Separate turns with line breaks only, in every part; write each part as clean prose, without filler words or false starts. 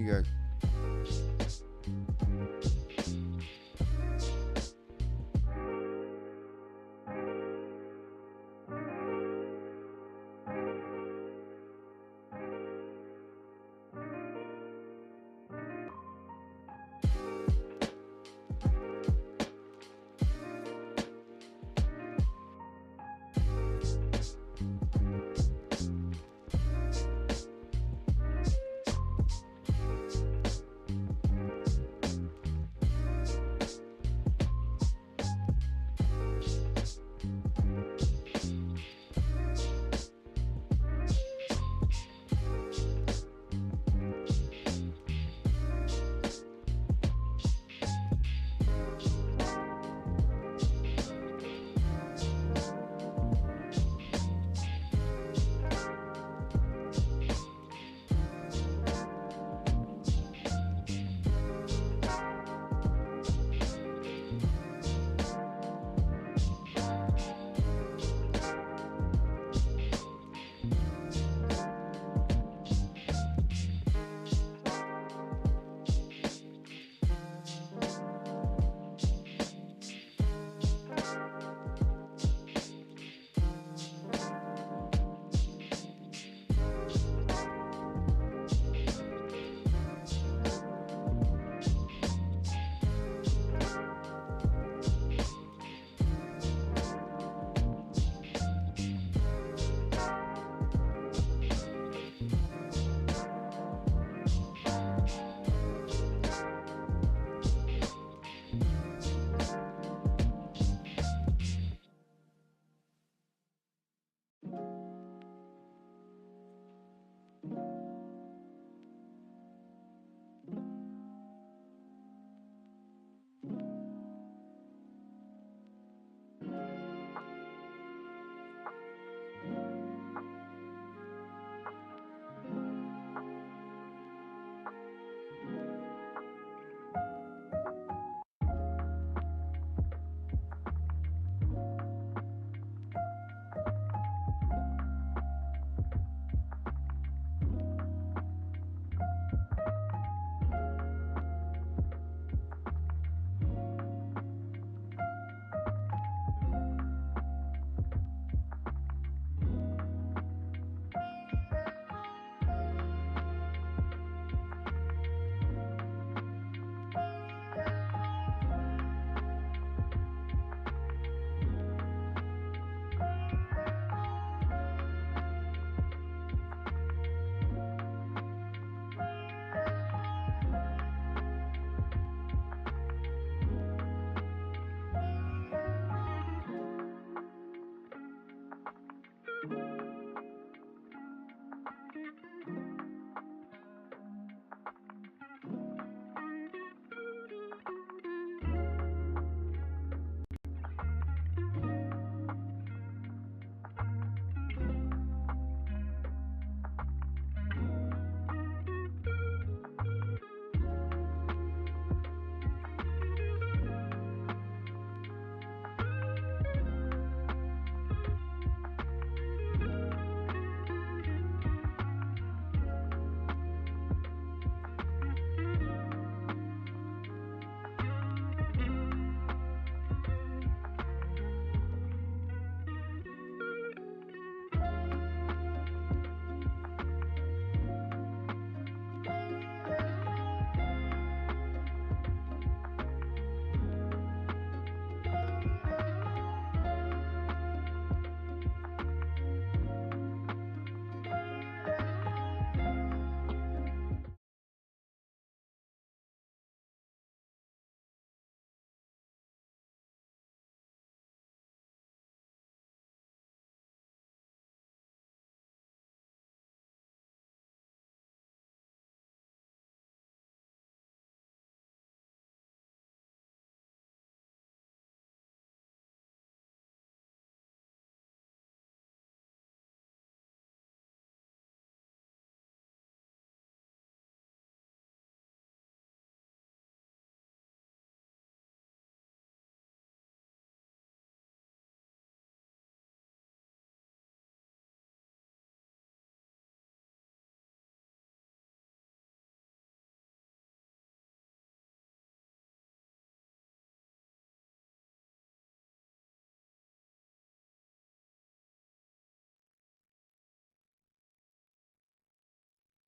You go.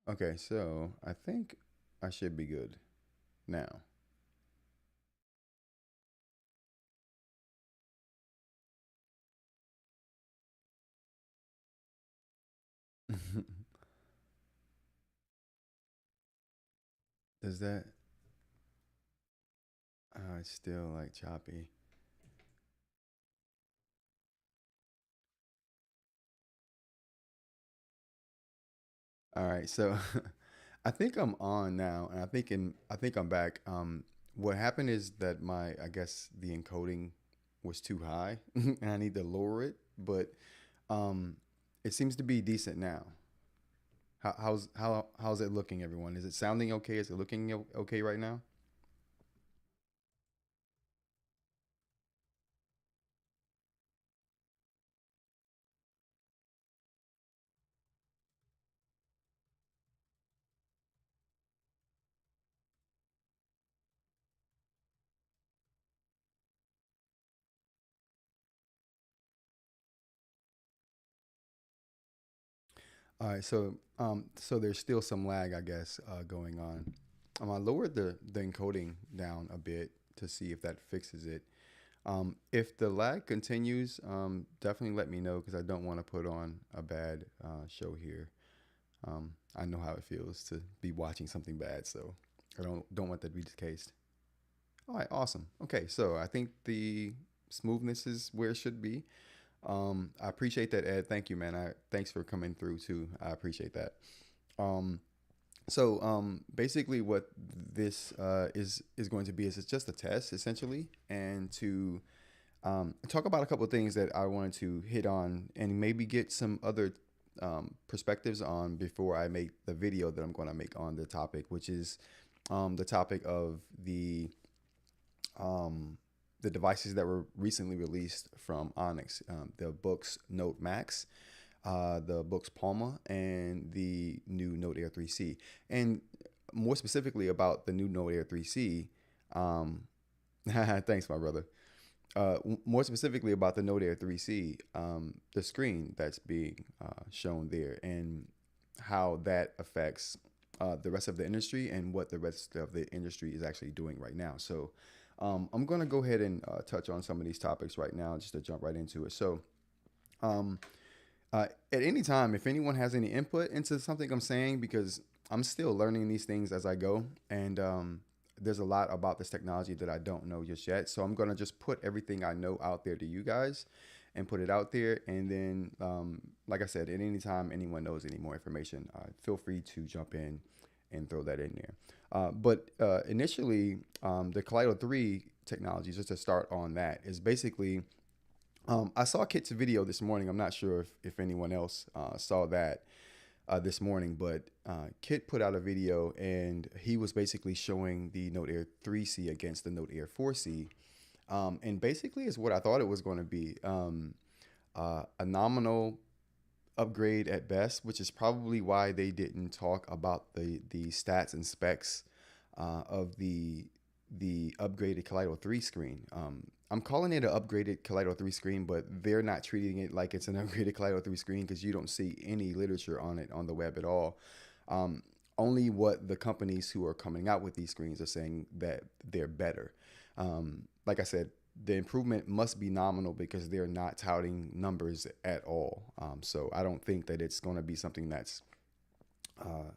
Okay, so I think I should be good now. Does that? It's still like choppy. All right, so I think I'm on now, and I think I'm back. What happened is that I guess the encoding was too high, and I need to lower it. But um, it seems to be decent now. How's it looking, everyone? Is it sounding okay? Is it looking okay right now? All right, so there's still some lag, I guess, going on. I lowered the encoding down a bit to see if that fixes it. If the lag continues, definitely let me know because I don't want to put on a bad show here. I know how it feels to be watching something bad, so I don't want that to be the case. All right, awesome. Okay, so I think the smoothness is where it should be. I appreciate that, Ed. Thank you, man. Thanks for coming through too. I appreciate that. Um, Basically, what this is going to be is it's just a test essentially, and to talk about a couple of things that I wanted to hit on, and maybe get some other perspectives on before I make the video that I'm going to make on the topic, which is the topic of um, the devices that were recently released from Onyx, the books Note Max, the books Palma, and the new Note Air 3C. And more specifically about the new Note Air 3C. Um, thanks, my brother. More specifically about the Note Air 3C, the screen that's being shown there, and how that affects the rest of the industry and what the rest of the industry is actually doing right now. So, I'm going to go ahead and touch on some of these topics right now, just to jump right into it. So, um, at any time, if anyone has any input into something I'm saying, because I'm still learning these things as I go, and there's a lot about this technology that I don't know just yet. So I'm gonna just put everything I know out there to you guys, and put it out there. And then, like I said, at any time anyone knows any more information, feel free to jump in and throw that in there. But initially, the Kaleido 3 technology, just to start on that, is basically I saw Kit's video this morning. I'm not sure if anyone else saw that this morning, but Kit put out a video and he was basically showing the Note Air 3C against the Note Air 4C. And basically, is what I thought it was going to be, a nominal upgrade at best, which is probably why they didn't talk about the stats and specs of the upgraded Kaleido 3 screen. I'm calling it an upgraded Kaleido 3 screen, but they're not treating it like it's an upgraded Kaleido 3 screen because you don't see any literature on it on the web at all. Um, Only what the companies who are coming out with these screens are saying that they're better. Like I said, the improvement must be nominal because they're not touting numbers at all. So I don't think that it's going to be something uh,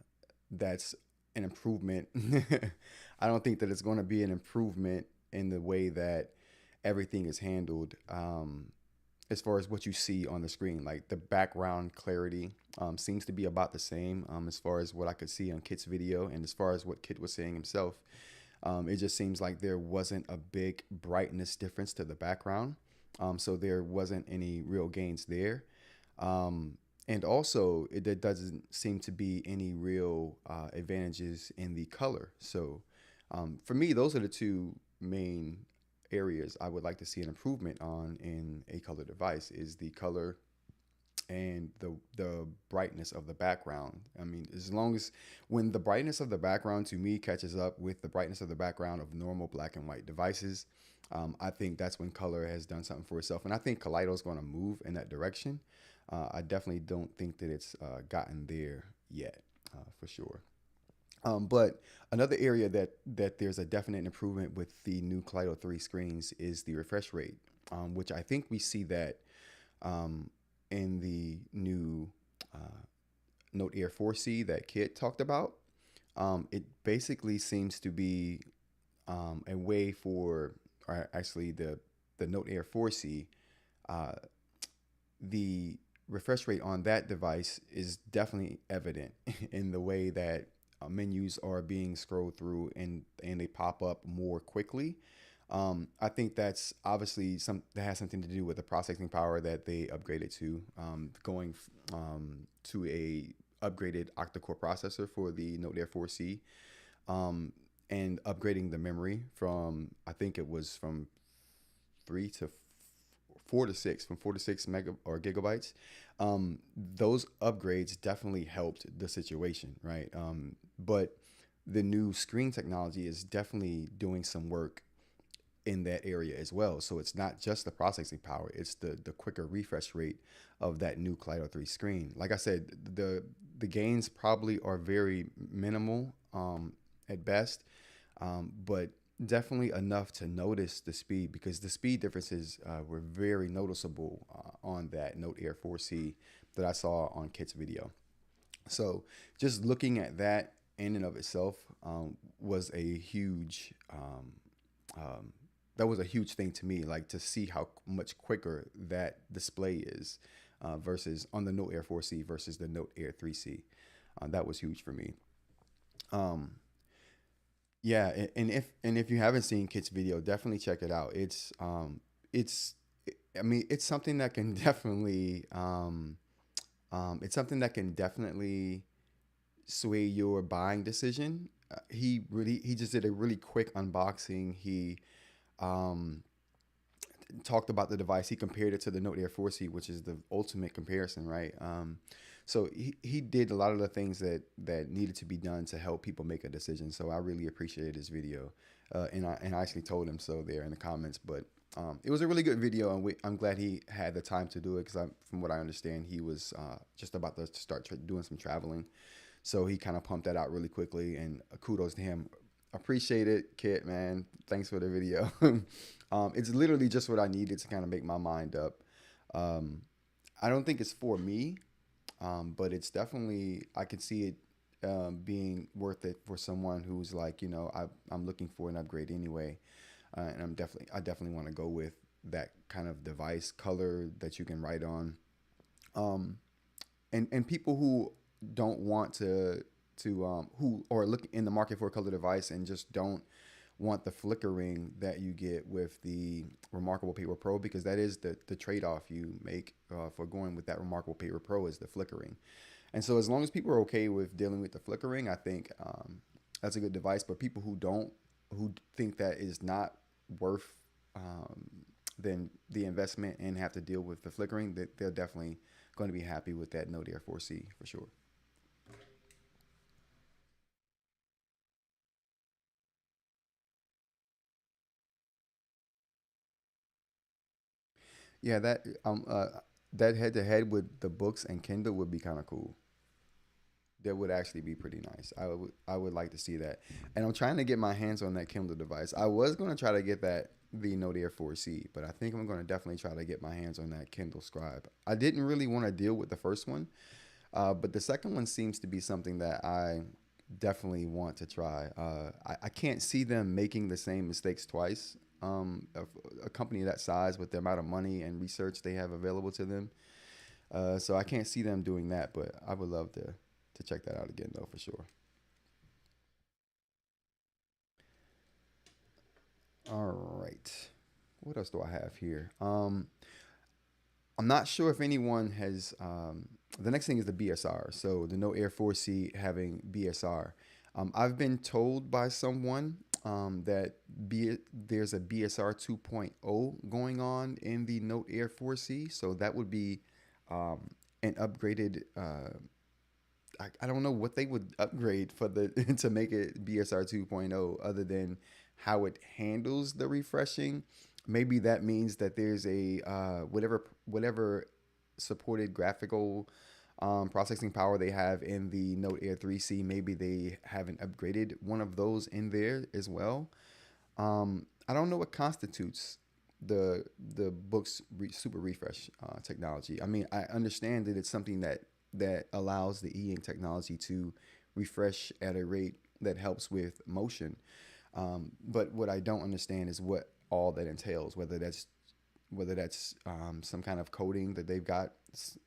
that's an improvement. I don't think that it's going to be an improvement in the way that everything is handled, as far as what you see on the screen. Like the background clarity seems to be about the same, as far as what I could see on Kit's video, and as far as what Kit was saying himself. It just seems like there wasn't a big brightness difference to the background. So there wasn't any real gains there. And also, there doesn't seem to be any real advantages in the color. So for me, those are the two main areas I would like to see an improvement on in a color device, is the color and the brightness of the background. I mean, as long as when the brightness of the background to me catches up with the brightness of the background of normal black and white devices, I think that's when color has done something for itself. And I think Kaleido is going to move in that direction. I definitely don't think that it's gotten there yet. for sure. But another area that there's a definite improvement with the new Kaleido 3 screens is the refresh rate, which I think we see that um, in the new uh, Note Air 4C that Kit talked about. It basically seems to be a way for, or actually the Note Air 4C, uh, the refresh rate on that device is definitely evident in the way that menus are being scrolled through and they pop up more quickly. I think that's obviously some that has something to do with the processing power that they upgraded to, going to a upgraded octa-core processor for the Note Air 4C, um, and upgrading the memory from, I think it was from 4 to 6, from 4 to 6 mega or gigabytes. Those upgrades definitely helped the situation, right? But the new screen technology is definitely doing some work in that area as well. So it's not just the processing power; it's the quicker refresh rate of that new Kaleido 3 screen. Like I said, the gains probably are very minimal at best, but definitely enough to notice the speed, because the speed differences were very noticeable on that Note Air 4C that I saw on Kit's video. So just looking at that in and of itself was a huge um, that was a huge thing to me, like to see how much quicker that display is versus on the Note Air 4C versus the Note Air 3C. That was huge for me. Um, yeah, and if you haven't seen Kit's video, definitely check it out. It's I mean, it's something that can definitely it's something that can definitely sway your buying decision. He just did a really quick unboxing. He um, talked about the device. He compared it to the Note Air 4C, which is the ultimate comparison, right? So he did a lot of the things that needed to be done to help people make a decision. So I really appreciated his video, and I actually told him so there in the comments. But it was a really good video, and I'm glad he had the time to do it, because from what I understand, he was just about to start doing some traveling. So he kind of pumped that out really quickly, and kudos to him. Appreciate it, Kit, man. Thanks for the video. It's literally just what I needed to kind of make my mind up. Um, I don't think it's for me, but it's definitely, I can see it being worth it for someone who's like, I'm looking for an upgrade anyway, and I definitely want to go with that kind of device color that you can write on. Um, and people who don't want to who are looking in the market for a color device and just don't want the flickering that you get with the Remarkable Paper Pro, because that is the trade-off you make for going with that Remarkable Paper Pro, is the flickering. And so as long as people are okay with dealing with the flickering, I think that's a good device. But people who think that is not worth um, then the investment and have to deal with the flickering, that they're definitely going to be happy with that Note Air 4C for sure. Yeah, that head to head with the books and Kindle would be kind of cool. That would actually be pretty nice. I would like to see that. And I'm trying to get my hands on that Kindle device. I was going to try to get that the Note Air 4C, but I think I'm going to definitely try to get my hands on that Kindle Scribe. I didn't really want to deal with the first one, but the second one seems to be something that I definitely want to try. I can't see them making the same mistakes twice. A company that size, with the amount of money and research they have available to them, so I can't see them doing that. But I would love to check that out again, though, for sure. All right, what else do I have here? I'm not sure if anyone has. The next thing is the BSR. So the Note Air 4C having BSR. I've been told by someone that there's a BSR 2.0 going on in the Note Air 4C. So that would be an upgraded. I don't know what they would upgrade for the to make it BSR 2.0, other than how it handles the refreshing. Maybe that means that there's a whatever supported graphical processing power they have in the Note Air 3C. Maybe they haven't upgraded one of those in there as well. I don't know what constitutes the book's super refresh technology. I mean, I understand that it's something that allows the e-ink technology to refresh at a rate that helps with motion. But what I don't understand is what all that entails. Whether that's some kind of coding that they've got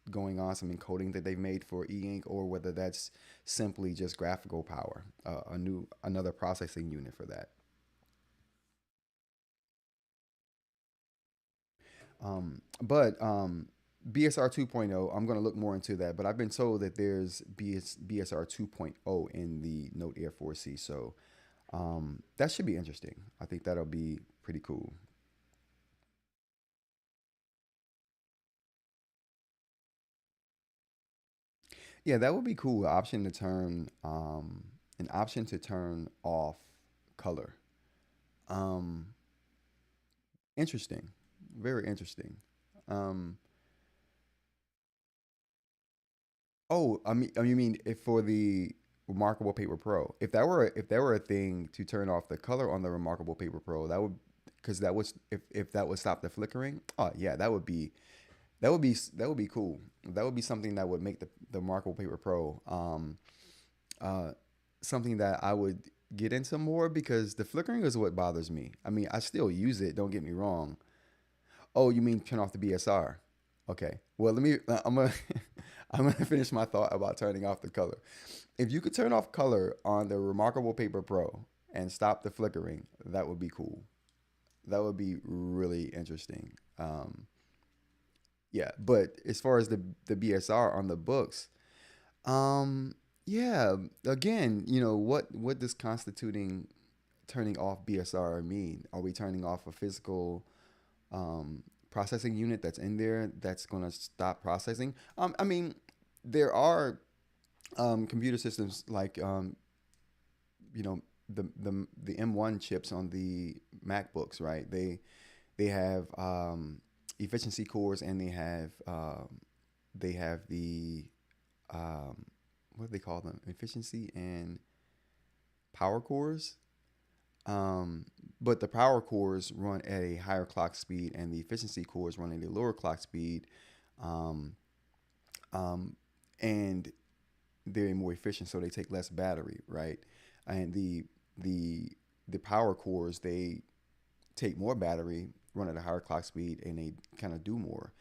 going on, some encoding that they've made for e-ink, or whether that's simply just graphical power, another processing unit for that. But BSR 2.0, I'm going to look more into that. But I've been told that there's BSR 2.0 in the Note Air 4C. So that should be interesting. I think that'll be pretty cool. Yeah, that would be cool. An option to turn off color. Um, Interesting. Very interesting. Um, you mean if for the Remarkable Paper Pro? If that were a thing to turn off the color on the Remarkable Paper Pro, that would because that was if that would stop the flickering. Oh yeah, that would be cool. That would be something that would make the Remarkable Paper Pro uh something that I would get into more because the flickering is what bothers me. I mean, I still use it. Don't get me wrong. Oh, you mean turn off the BSR? Okay. Well, let me. I'm gonna. I'm gonna finish my thought about turning off the color. If you could turn off color on the Remarkable Paper Pro and stop the flickering, that would be cool. That would be really interesting. Yeah, but as far as the BSR on the books, um, yeah, again, what does constituting turning off BSR mean? Are we turning off a physical um, processing unit that's in there that's going to stop processing? I mean, there are computer systems like you know the M1 chips on the MacBooks, right? They have efficiency cores and they have the um, what do they call them? Efficiency and power cores. Um, but the power cores run at a higher clock speed, and the efficiency cores run at a lower clock speed, um, um, and they're more efficient, so they take less battery, right? And the the power cores they take more battery, run at a higher clock speed, and they kind of do more.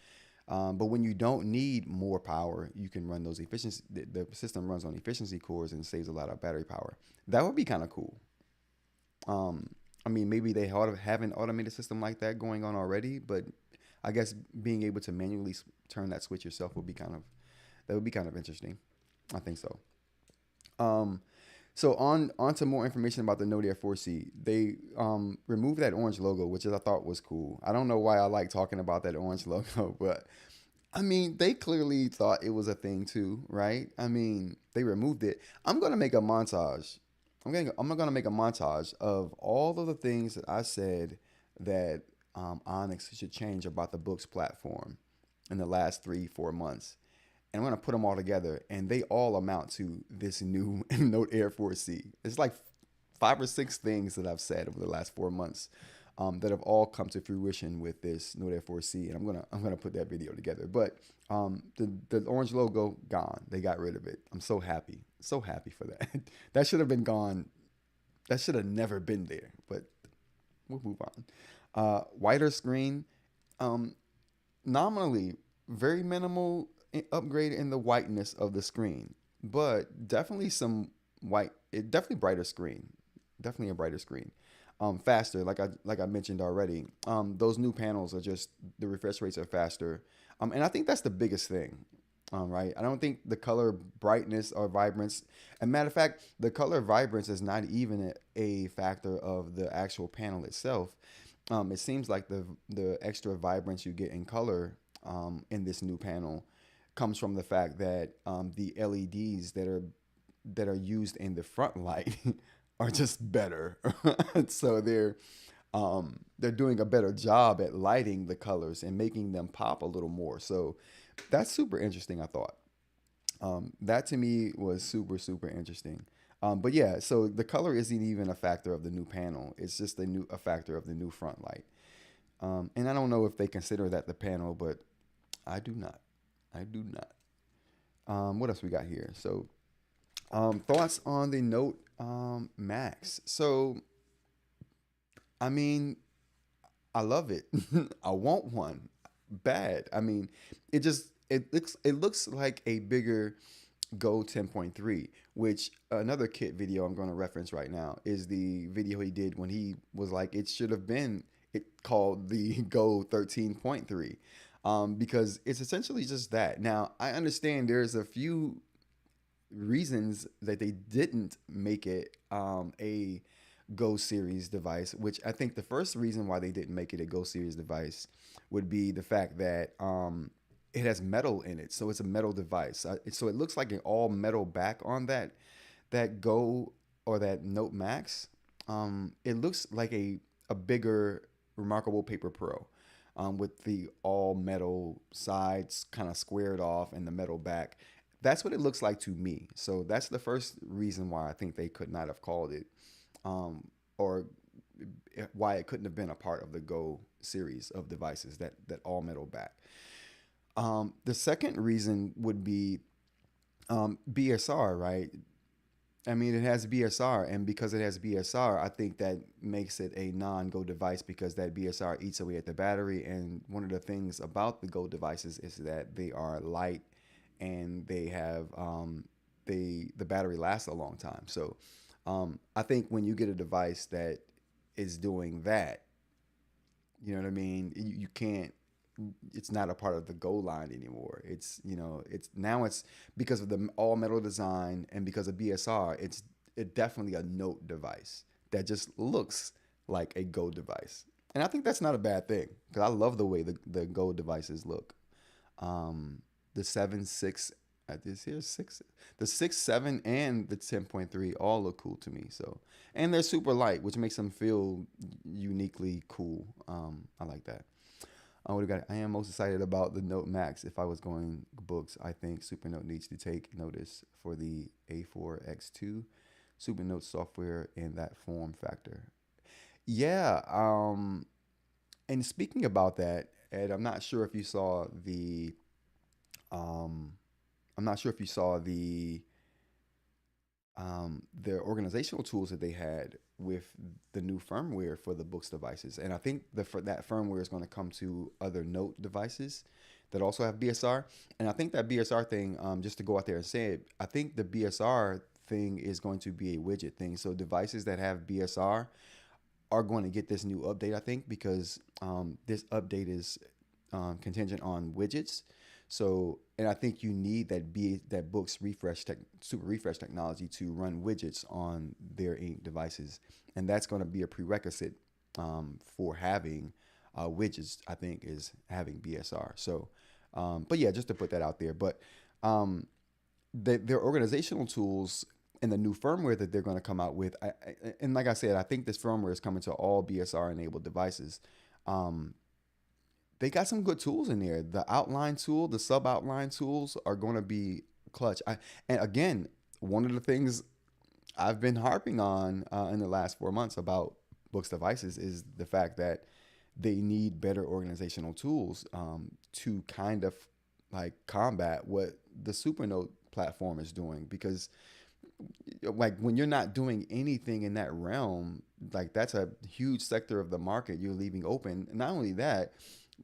But when you don't need more power, you can run those efficiency. The system runs on efficiency cores and saves a lot of battery power. That would be kind of cool. Um, I mean, maybe they have an automated system like that going on already, but I guess being able to manually turn that switch yourself would be kind of interesting. I think so. Um, so on to more information about the Note Air 4C. They removed that orange logo, which I thought was cool. I don't know why I like talking about that orange logo, but I mean, they clearly thought it was a thing too, right? I mean, they removed it. I'm gonna make a montage. I'm gonna make a montage of all of the things that I said that Onyx should change about the book's platform in the last 3 4 months, and I'm gonna put them all together, and they all amount to this new Note Air 4C. It's like 5 or 6 things that I've said over the last 4 months that have all come to fruition with this Note Air 4C, and I'm gonna put that video together. But the orange logo gone. They got rid of it. I'm so happy for that. That should have been gone. That should have never been there. But we'll move on. Wider screen. Um, Nominally very minimal upgrade in the whiteness of the screen, but definitely some definitely brighter screen, definitely a brighter screen. Faster, like I mentioned already. Those new panels are just the refresh rates are faster, and I think that's the biggest thing. Right, I don't think the color brightness or vibrance. And matter of fact, the color vibrance is not even a factor of the actual panel itself. It seems like the extra vibrance you get in color in this new panel comes from the fact that the LEDs that are used in the front light are just better. So they're doing a better job at lighting the colors and making them pop a little more. So that's super interesting, I thought. That to me was super, super interesting. But yeah, so the color isn't even a factor of the new panel. It's just a factor of the new front light. And I don't know if they consider that the panel, but I do not. I do not. What else we got here? So thoughts on the Note Max. So I mean, I love it. I want one bad. I mean, it looks like a bigger Go 10.3, which another kit video I'm going to reference right now is the video he did when he was like it should have been it called the Go 13.3, because it's essentially just that. Now I understand there's a few reasons that they didn't make it a Go series device, which I think the first reason why they didn't make it a Go series device would be the fact that it has metal in it, so it's a metal device. So it looks like an all metal back on that Go or that Note Max. It looks like a bigger Remarkable Paper Pro, with the all metal sides kind of squared off and the metal back. That's what it looks like to me. So that's the first reason why I think they could not have called it, or why it couldn't have been a part of the Go series of devices, that all metal back. The second reason would be BSR, right? I mean, it has BSR, and because it has BSR, I think that makes it a non-Go device because that BSR eats away at the battery. And one of the things about the Go devices is that they are light, and they have the battery lasts a long time. So I think when you get a device that is doing that, you know what I mean? You can't. It's not a part of the Go line anymore. It's because of the all metal design and because of BSR. It definitely a Note device that just looks like a Go device, and I think that's not a bad thing because I love the way the Go devices look. The 7.6, this here 6, the 6.7 and the 10.3 all look cool to me. So, and they're super light, which makes them feel uniquely cool. I like that. What do we got? I am most excited about the Note Max. If I was going books, I think Supernote needs to take notice for the A4X2 Supernote software and that form factor. Yeah. And speaking about that, Ed, um, I'm not sure if you saw the organizational tools that they had with the new firmware for the books devices. And I think that firmware is going to come to other Note devices that also have BSR. And I think that BSR thing, just to go out there and say it, I think the BSR thing is going to be a widget thing. So devices that have BSR are going to get this new update, I think, because this update is contingent on widgets. So, and I think you need that books super refresh technology to run widgets on their ink devices, and that's going to be a prerequisite for having widgets. I think is having BSR. So, but yeah, just to put that out there. But um, their organizational tools and the new firmware that they're going to come out with, and like I said, I think this firmware is coming to all BSR enabled devices. Um, they got some good tools in there. The outline tool, the sub outline tools are going to be clutch. And again, one of the things I've been harping on in the last 4 months about books devices is the fact that they need better organizational tools to kind of like combat what the Supernote platform is doing, because like when you're not doing anything in that realm, like that's a huge sector of the market you're leaving open. Not only that,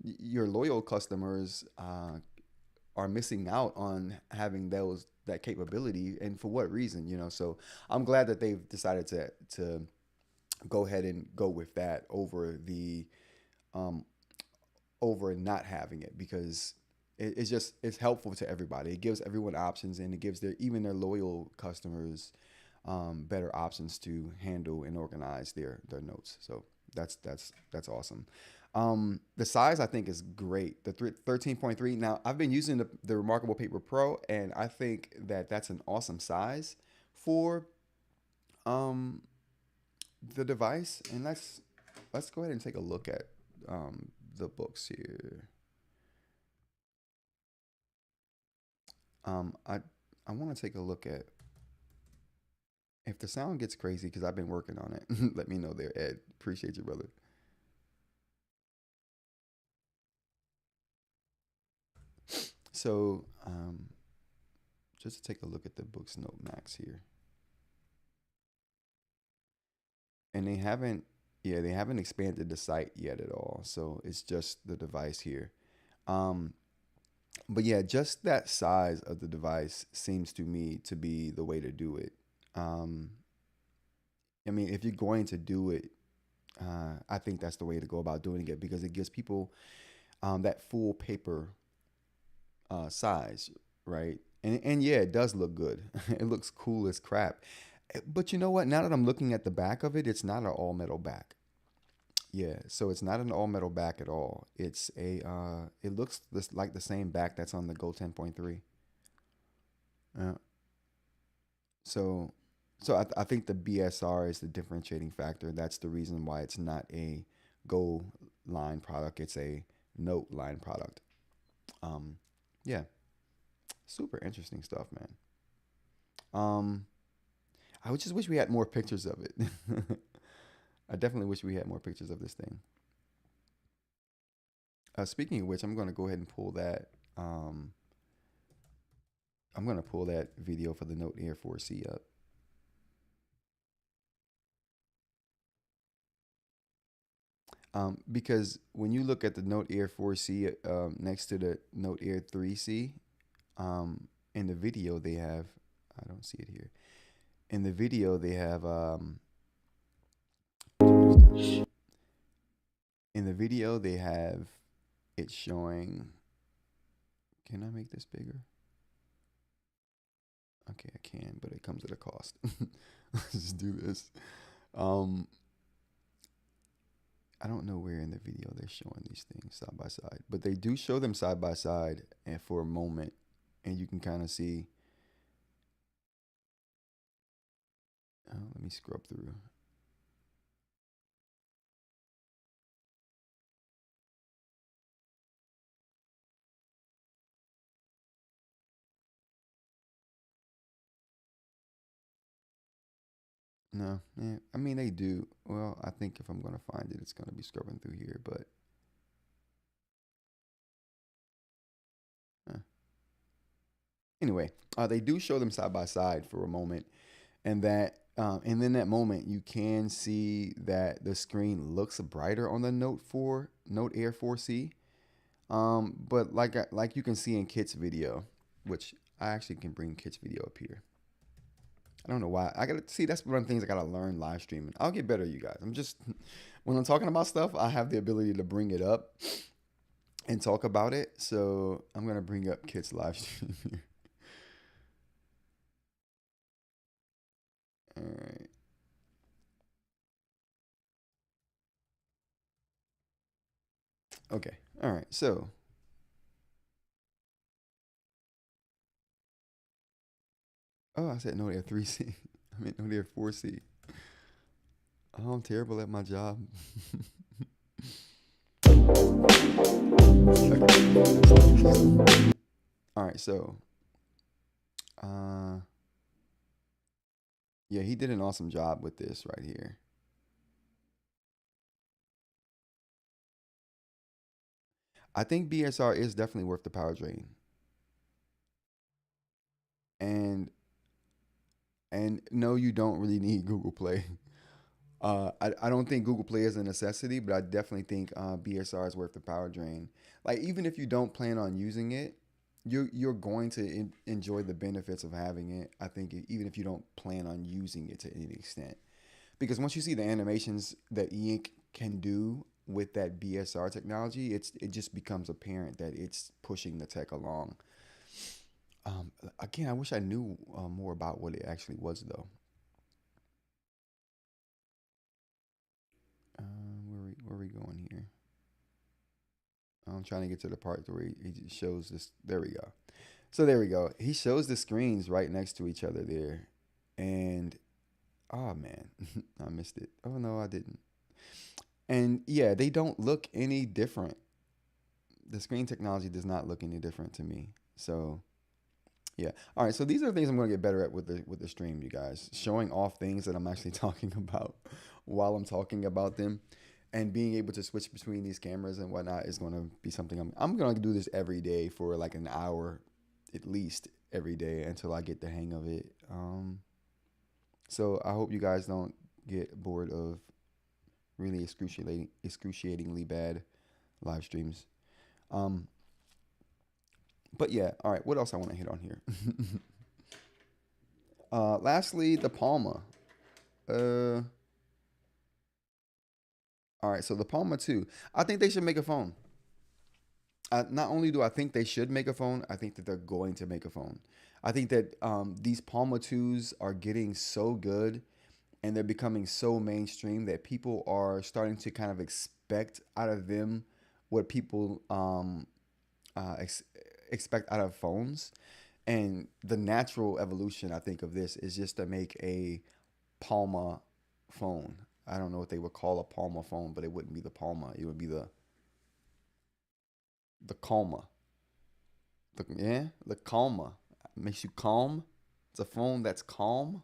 your loyal customers are missing out on having that capability, and for what reason, so I'm glad that they've decided to go ahead and go with that um, over not having it, because it's helpful to everybody. It gives everyone options, and it gives even their loyal customers better options to handle and organize their notes. So that's awesome. The size I think is great. The 13.3. Now I've been using the Remarkable Paper Pro, and I think that that's an awesome size for um, the device. And let's go ahead and take a look at the books here. I I want to take a look at if the sound gets crazy because I've been working on it. Let me know there, Ed. Appreciate you, brother. So, just to take a look at the Books Note Max here, and they haven't expanded the site yet at all. So it's just the device here. Um, but yeah, just that size of the device seems to me to be the way to do it. Um, I mean, if you're going to do it, I think that's the way to go about doing it because it gives people that full paper size, right? And yeah, it does look good. It looks cool as crap. But you know what? Now that I'm looking at the back of it, it's not an all metal back. Yeah, so it's not an all metal back at all. It's a it looks like the same back that's on the Go 10.3. Uh, so I think the BSR is the differentiating factor. That's the reason why it's not a Go line product. It's a Note line product. Um, yeah, super interesting stuff, man. Um, I would just wish we had more pictures of it. I definitely wish we had more pictures of this thing. Speaking of which, I'm going to go ahead and pull that. Um, I'm going to pull that video for the Note Air 4C up. Because when you look at the Note Air 4C next to the Note Air 3C, in the video they have, I don't see it here. In the video they have, in the video they have it showing. Can I make this bigger? Okay, I can, but it comes at a cost. Let's just do this. Um, I don't know where in the video they're showing these things side by side, but they do show them side by side and for a moment, and you can kind of see. Let me scrub through. No, yeah, I mean they do. Well, I think if I'm gonna find it, it's gonna be scrubbing through here. But uh, anyway, they do show them side by side for a moment, and then that moment you can see that the screen looks brighter on the Note Air 4C. But like you can see in Kit's video, which I actually can bring Kit's video up here. I don't know why. I gotta see. That's one of the things I gotta learn live streaming. I'll get better, you guys. I'm just when I'm talking about stuff, I have the ability to bring it up and talk about it. So I'm gonna bring up Kit's live stream here. All right. Okay. All right. So, oh, I said no, they're 3C. I mean, no, they're 4C. Oh, I'm terrible at my job. All right. So, uh, yeah, he did an awesome job with this right here. I think BSR is definitely worth the power drain. And no, you don't really need Google Play. I don't think Google Play is a necessity, but I definitely think BSR is worth the power drain. Like even if you don't plan on using it, you're going to enjoy the benefits of having it. I think even if you don't plan on using it to any extent, because once you see the animations that E-Ink can do with that BSR technology, it just becomes apparent that it's pushing the tech along. Again, I wish I knew more about what it actually was though. Where are we going here? I'm trying to get to the part where he shows this. There we go. So there we go. He shows the screens right next to each other there. And oh man, I missed it. Oh no, I didn't. And yeah, they don't look any different. The screen technology does not look any different to me. So Yeah. All right. So these are the things I'm going to get better at with the stream, you guys. Showing off things that I'm actually talking about while I'm talking about them, and being able to switch between these cameras and whatnot is going to be something I'm going to do this every day for like an hour, at least every day until I get the hang of it. So I hope you guys don't get bored of really excruciatingly bad live streams. Um, but yeah. All right. What else I want to hit on here? Lastly, the Palma. Uh, all right, so the Palma 2. I think they should make a phone. Not only do I think they should make a phone, I think that they're going to make a phone. I think that these Palma 2s are getting so good and they're becoming so mainstream that people are starting to kind of expect out of them what people uh, ex- expect out of phones. And the natural evolution, I think, of this is just to make a Palma phone. I don't know what they would call a Palma phone, but it wouldn't be the Palma. It would be the Calma. The Calma. Makes you calm. It's a phone that's calm.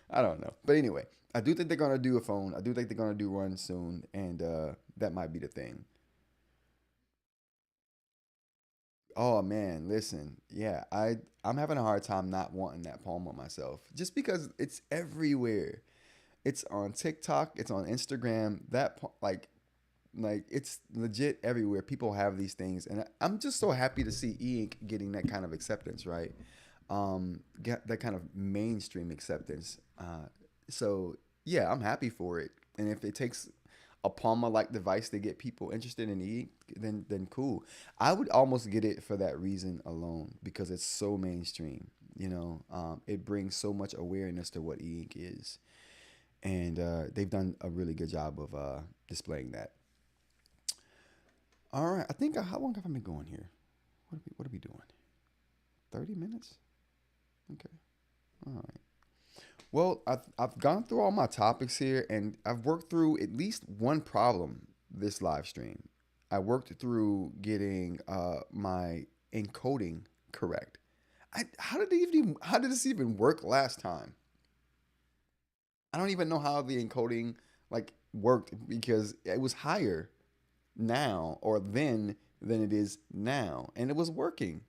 I don't know. But anyway, I do think they're gonna do a phone. I do think they're gonna do one soon, and that might be the thing. Oh man, listen. Yeah, I'm having a hard time not wanting that Palma myself, just because it's everywhere. It's on TikTok. It's on Instagram. Like it's legit everywhere. People have these things, and I'm just so happy to see E-Ink getting that kind of acceptance, right? Get that kind of mainstream acceptance. So yeah, I'm happy for it. And if it takes a Palma like device to get people interested in E-Ink, then cool. I would almost get it for that reason alone because it's so mainstream. It brings so much awareness to what E-Ink is, and they've done a really good job of displaying that. All right, I think how long have I been going here? What are we doing? 30 minutes? Okay. All right. Well, I've gone through all my topics here, and I've worked through at least one problem this live stream. I worked through getting my encoding correct. How did this even work last time? I don't even know how the encoding like worked because it was higher now or then than it is now, and it was working.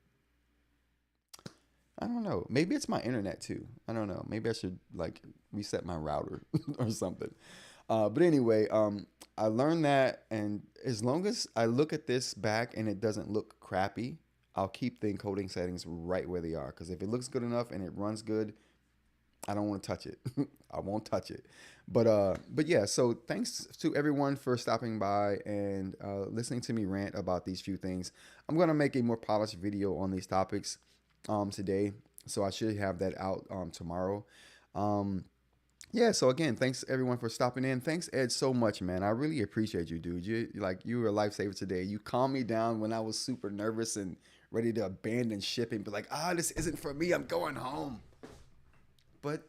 I don't know. Maybe it's my internet too. I don't know. Maybe I should like reset my router or something. But anyway, I learned that, and as long as I look at this back and it doesn't look crappy, I'll keep the encoding settings right where they are. Because if it looks good enough and it runs good, I don't want to touch it. I won't touch it. But yeah. So thanks to everyone for stopping by and listening to me rant about these few things. I'm gonna make a more polished video on these topics today, so I should have that out tomorrow. Um, yeah. So again, thanks everyone for stopping in. Thanks Ed so much, man. I really appreciate you, dude. You were a lifesaver today. You calmed me down when I was super nervous and ready to abandon ship and be like, this isn't for me. I'm going home. But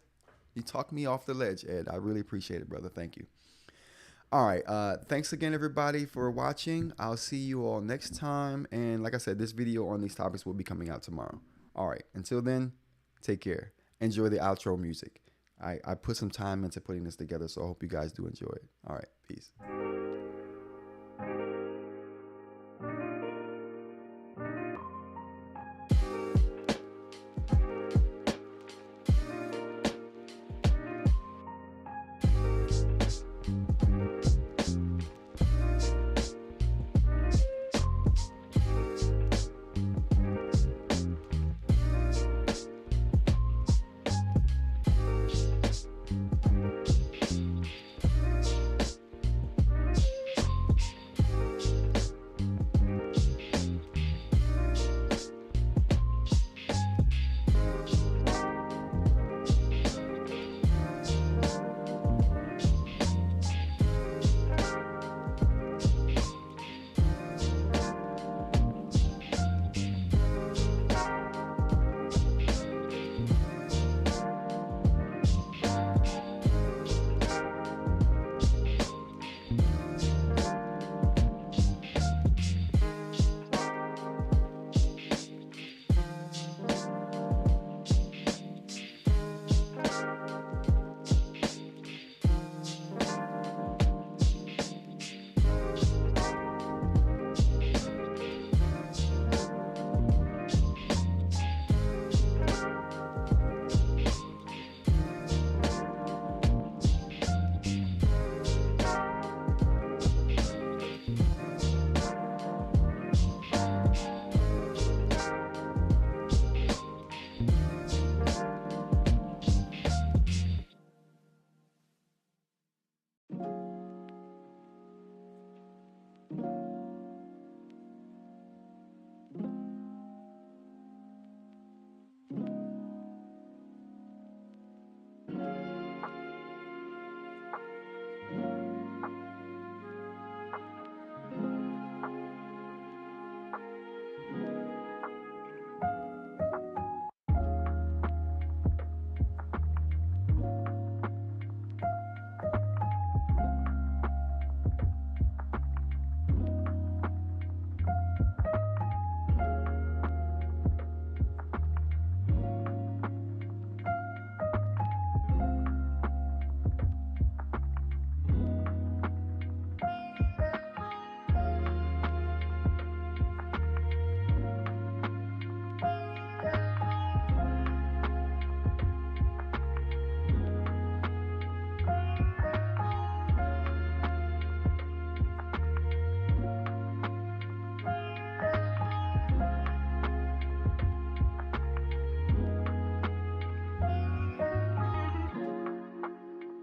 you talked me off the ledge, Ed. I really appreciate it, brother. Thank you. All right. Thanks again, everybody, for watching. I'll see you all next time. And like I said, this video on these topics will be coming out tomorrow. All right. Until then, take care. Enjoy the outro music. I put some time into putting this together, so I hope you guys do enjoy it. All right. Peace.